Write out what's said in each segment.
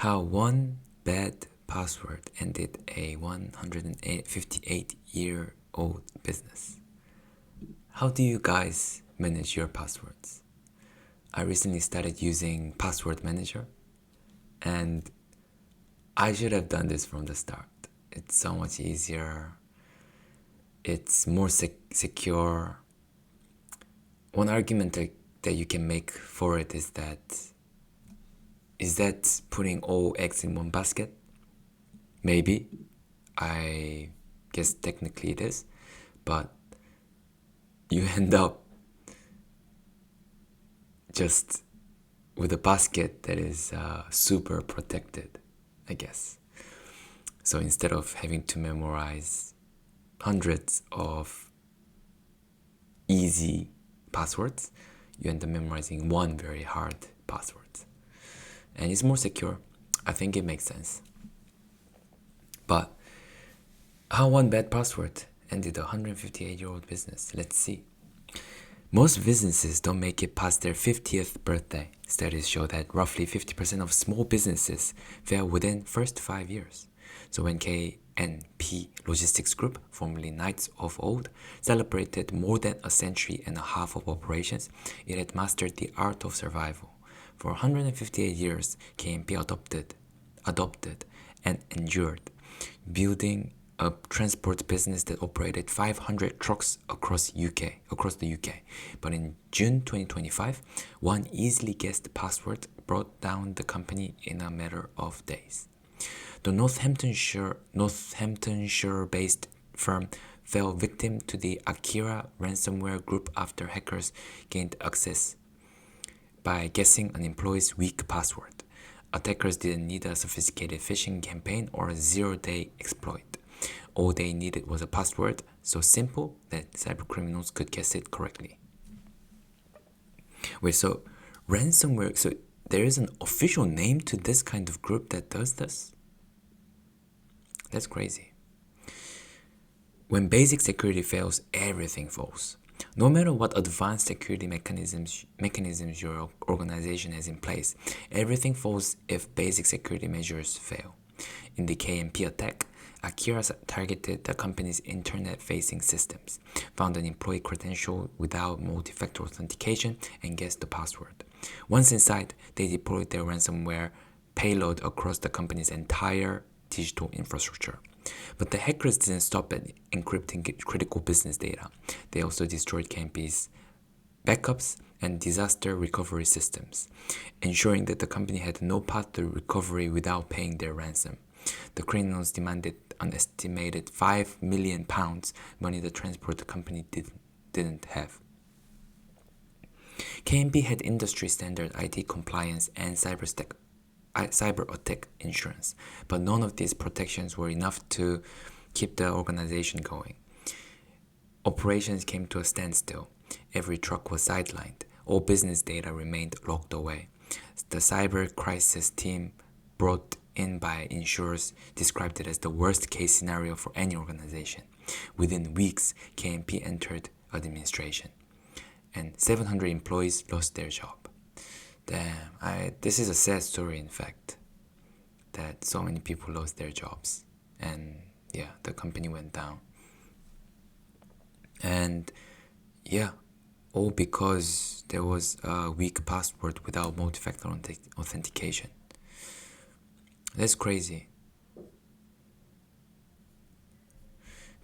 How one bad password ended a 158-year-old business. How do you guys manage your passwords? I recently started using Password Manager, and I should have done this from the start. It's so much easier. It's more secure. One argument that you can make for it is that putting all eggs in one basket? Maybe. I guess technically it is. But you end up just with a basket that is super protected, I guess. So instead of having to memorize hundreds of easy passwords, you end up memorizing one very hard password. And it's more secure. I think it makes sense. But how one bad password ended a 158-year-old business? Let's see. Most businesses don't make it past their 50th birthday. Studies show that roughly 50% of small businesses fail within first 5 years. So when KNP Logistics Group, formerly Knights of Old, celebrated more than a century and a half of operations, it had mastered the art of survival. For 158 years, KNP adopted and endured, building a transport business that operated 500 trucks across the UK. But in June 2025, one easily guessed password brought down the company in a matter of days. The Northamptonshire-based firm fell victim to the Akira ransomware group after hackers gained access by guessing an employee's weak password. Attackers didn't need a sophisticated phishing campaign or a zero-day exploit. All they needed was a password so simple that cybercriminals could guess it correctly. Wait, so ransomware, so there is an official name to this kind of group that does this? That's crazy. When basic security fails, everything falls. No matter what advanced security mechanisms your organization has in place, everything falls if basic security measures fail. In the KNP attack, Akira targeted the company's internet-facing systems, found an employee credential without multi-factor authentication, and guessed the password. Once inside, they deployed their ransomware payload across the company's entire digital infrastructure. But the hackers didn't stop at encrypting critical business data. They also destroyed KNP's backups and disaster recovery systems, ensuring that the company had no path to recovery without paying their ransom. The criminals demanded an estimated £5 million, money the transport company didn't have. KNP had industry-standard IT compliance and cyber attack insurance, but none of these protections were enough to keep the organization going. Operations came to a standstill. Every truck was sidelined. All business data remained locked away. The cyber crisis team brought in by insurers described it as the worst case scenario for any organization. Within weeks, KNP entered administration, and 700 employees lost their job. Damn, this is a sad story, in fact, that so many people lost their jobs, and yeah, the company went down. And yeah, all because there was a weak password without multi-factor authentication. That's crazy.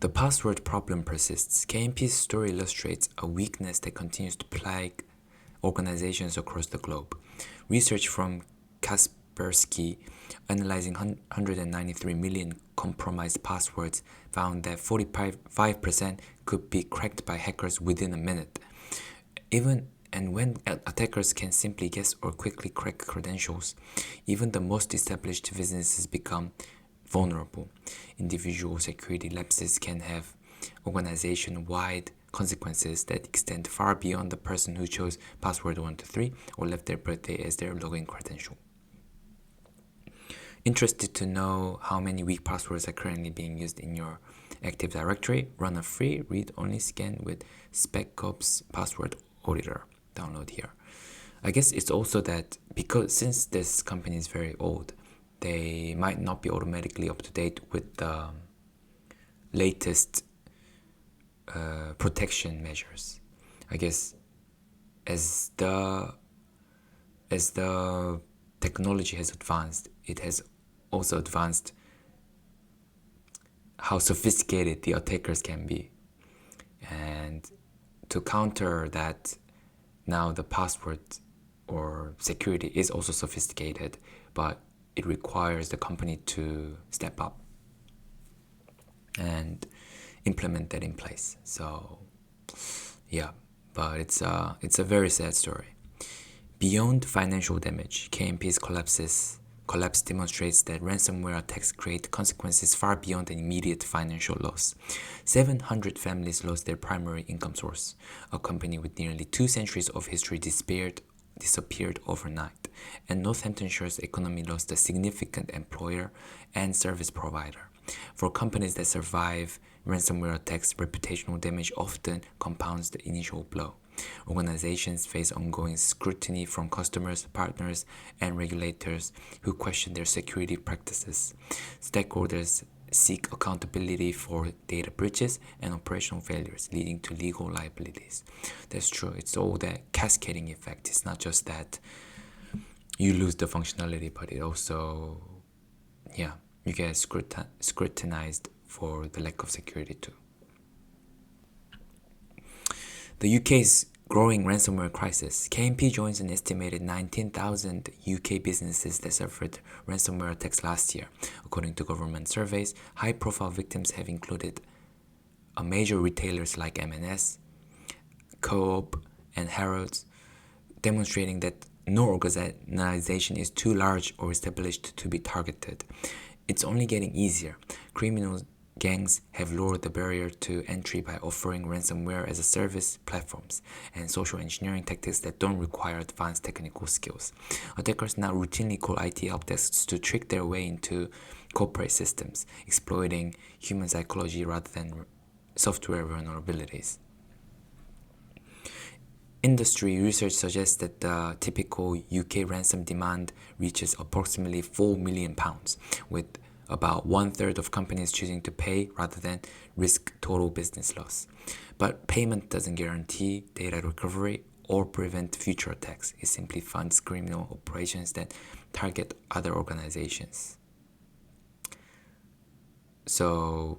The password problem persists. KNP's story illustrates a weakness that continues to plague organizations across the globe. Research from Kaspersky, analyzing 193 million compromised passwords, found that 45% could be cracked by hackers within a minute. When attackers can simply guess or quickly crack credentials, even the most established businesses become vulnerable. Individual security lapses can have organization-wide consequences that extend far beyond the person who chose password 123 or left their birthday as their login credential. Interested to know how many weak passwords are currently being used in your Active Directory? Run a free read-only scan with SpecOps Password Auditor. Download here. I guess it's also that since this company is very old, they might not be automatically up to date with the latest protection measures. I guess as the technology has advanced, it has also advanced how sophisticated the attackers can be. And to counter that, now the password or security is also sophisticated, but it requires the company to step up and implement that in place. So yeah, but it's a very sad story. Beyond financial damage, KMP's collapse demonstrates that ransomware attacks create consequences far beyond an immediate financial loss. 700 families lost their primary income source. A company with nearly 2 centuries of history disappeared overnight, and Northamptonshire's economy lost a significant employer and service provider. For companies that survive ransomware attacks, reputational damage often compounds the initial blow. Organizations face ongoing scrutiny from customers, partners, and regulators who question their security practices. Stakeholders seek accountability for data breaches and operational failures, leading to legal liabilities. That's true. It's all that cascading effect. It's not just that you lose the functionality, but it also, you get scrutinized for the lack of security too. The UK's growing ransomware crisis. KMP joins an estimated 19,000 UK businesses that suffered ransomware attacks last year. According to government surveys, high-profile victims have included major retailers like M&S, Co-op, and Harrods, demonstrating that no organization is too large or established to be targeted. It's only getting easier. Criminal gangs have lowered the barrier to entry by offering ransomware as a service platforms and social engineering tactics that don't require advanced technical skills. Attackers now routinely call IT help desks to trick their way into corporate systems, exploiting human psychology rather than software vulnerabilities. Industry research suggests that the typical UK ransom demand reaches approximately £4 million, with about 1/3 of companies choosing to pay rather than risk total business loss. But payment doesn't guarantee data recovery or prevent future attacks. It simply funds criminal operations that target other organizations. So,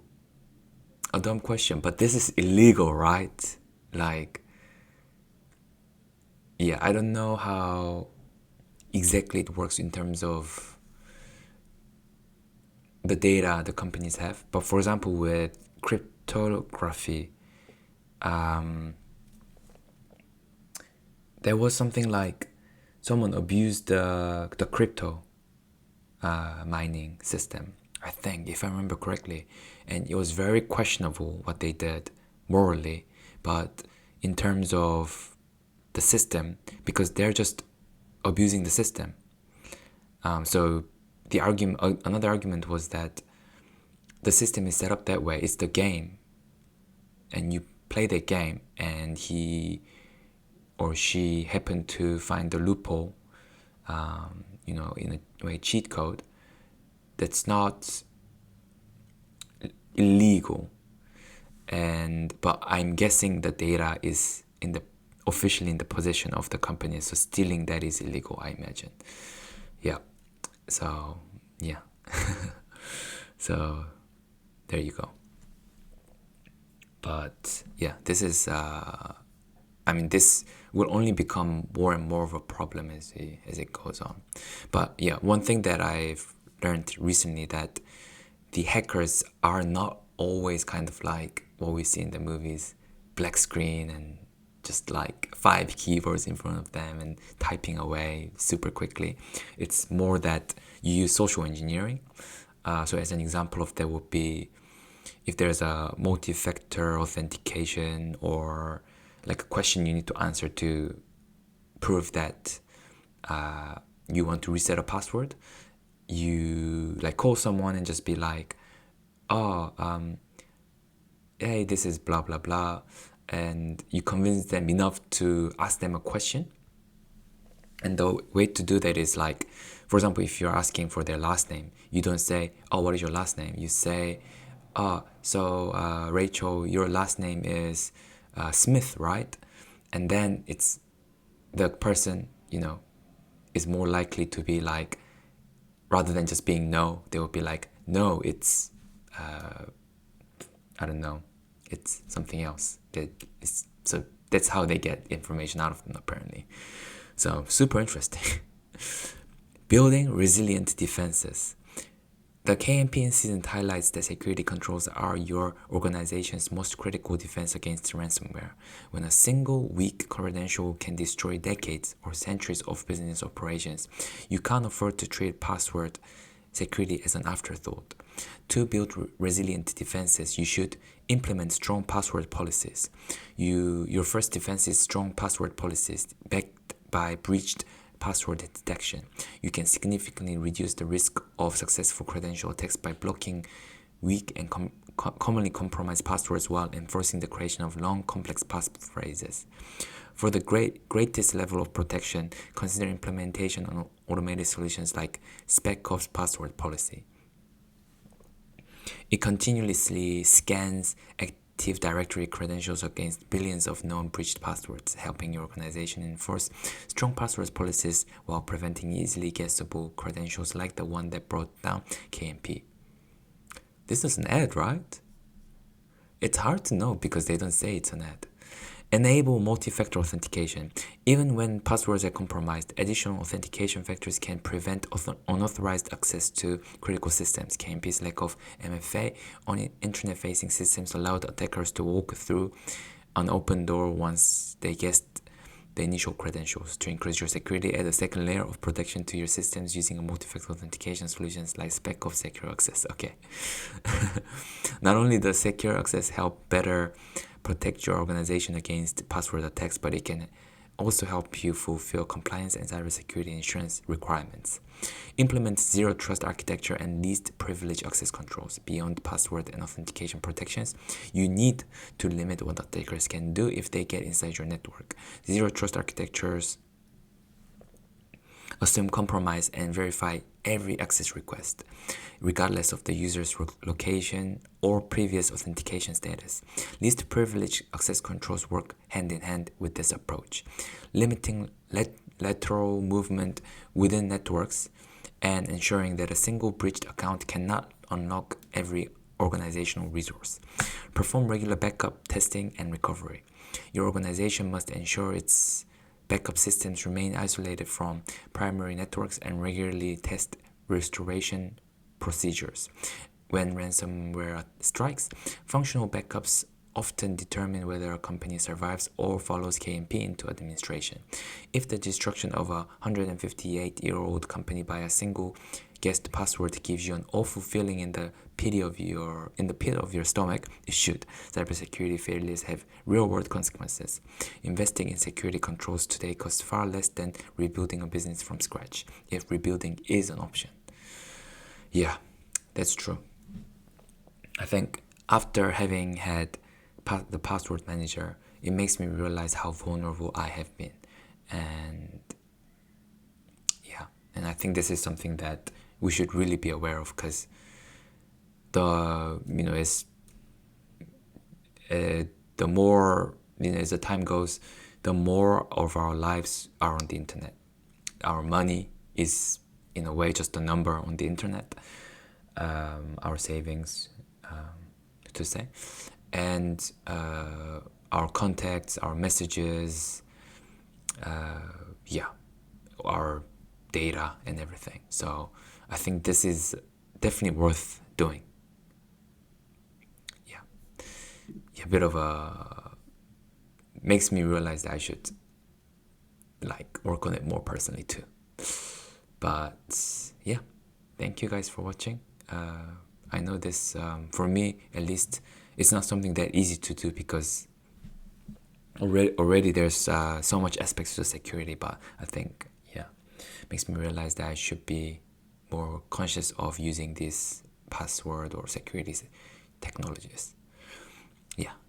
a dumb question, but this is illegal, right? I don't know how exactly it works in terms of the data the companies have. But for example, with cryptography, there was something like someone abused the crypto mining system, I think, if I remember correctly. And it was very questionable what they did morally, but in terms of the system, because they're just abusing the system. So the another argument was that the system is set up that way. It's the game, and you play the game, and he or she happened to find the loophole, in a way cheat code that's not illegal. But I'm guessing the data is officially in the possession of the company, so stealing that is illegal, I imagine. Yeah. So yeah. So there you go. But yeah, this is this will only become more and more of a problem as it goes on. But yeah, one thing that I've learned recently, that the hackers are not always kind of like what we see in the movies, black screen and just like 5 keywords in front of them and typing away super quickly. It's more that you use social engineering. So as an example of that would be if there's a multi-factor authentication or like a question you need to answer to prove that you want to reset a password. You like call someone and just be like, hey, this is blah blah blah, and you convince them enough to ask them a question, And the way to do that is like, for example, if you're asking for their last name, you don't say, oh, what is your last name? You say, oh, so Rachel, your last name is Smith, right? And then it's the person, is more likely to be like, rather than just being no, they will be like, no, it's, I don't know, it's something else. So that's how they get information out of them, apparently. So super interesting. Building resilient defenses. The KMP incident highlights that security controls are your organization's most critical defense against ransomware. When a single weak credential can destroy decades or centuries of business operations, you can't afford to treat password security as an afterthought. To build resilient defenses, you should implement strong password policies. Your first defense is strong password policies backed by breached password detection. You can significantly reduce the risk of successful credential attacks by blocking weak and commonly compromised passwords while enforcing the creation of long, complex passphrases. For the greatest level of protection, consider implementation on automated solutions like SpecOps password policy. It continuously scans Active Directory credentials against billions of known breached passwords, helping your organization enforce strong password policies while preventing easily guessable credentials like the one that brought down KMP. This is an ad, right? It's hard to know because they don't say it's an ad. Enable multi-factor authentication. Even when passwords are compromised, additional authentication factors can prevent unauthorized access to critical systems. KMP's lack of MFA on internet-facing systems allowed attackers to walk through an open door once they guessed the initial credentials. To increase your security, add a second layer of protection to your systems using a multi-factor authentication solutions like SpecOps Secure Access. Okay. Not only does Secure Access help better protect your organization against password attacks, but it can also help you fulfill compliance and cybersecurity insurance requirements. Implement zero trust architecture and least privilege access controls. Beyond password and authentication protections, you need to limit what attackers can do if they get inside your network. Zero trust architectures assume compromise and verify every access request, regardless of the user's location or previous authentication status. Least privilege access controls work hand in hand with this approach, limiting lateral movement within networks and ensuring that a single breached account cannot unlock every organizational resource. Perform regular backup testing and recovery. Your organization must ensure its backup systems remain isolated from primary networks and regularly test restoration procedures. When ransomware strikes, functional backups often determine whether a company survives or follows KMP into administration. If the destruction of a 158-year-old company by a single guessed password gives you an awful feeling in the pit of your stomach, it should. Cybersecurity failures have real-world consequences. Investing in security controls today costs far less than rebuilding a business from scratch, if rebuilding is an option. Yeah, that's true. I think after having had the password manager, it makes me realize how vulnerable I have been. And yeah, and I think this is something that we should really be aware of, because the more as the time goes, the more of our lives are on the internet. Our money is in a way just a number on the internet. Our savings, to say, and our contacts, our messages, our data and everything. So I think this is definitely worth doing. A bit of makes me realize that I should work on it more personally too. But yeah, thank you guys for watching. I know this, for me at least, it's not something that easy to do, because already there's so much aspects to security, but I think makes me realize that I should be more conscious of using these password or security technologies.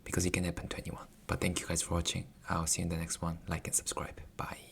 Because it can happen to anyone. But thank you guys for watching. I'll see you in the next one. Like and subscribe. Bye.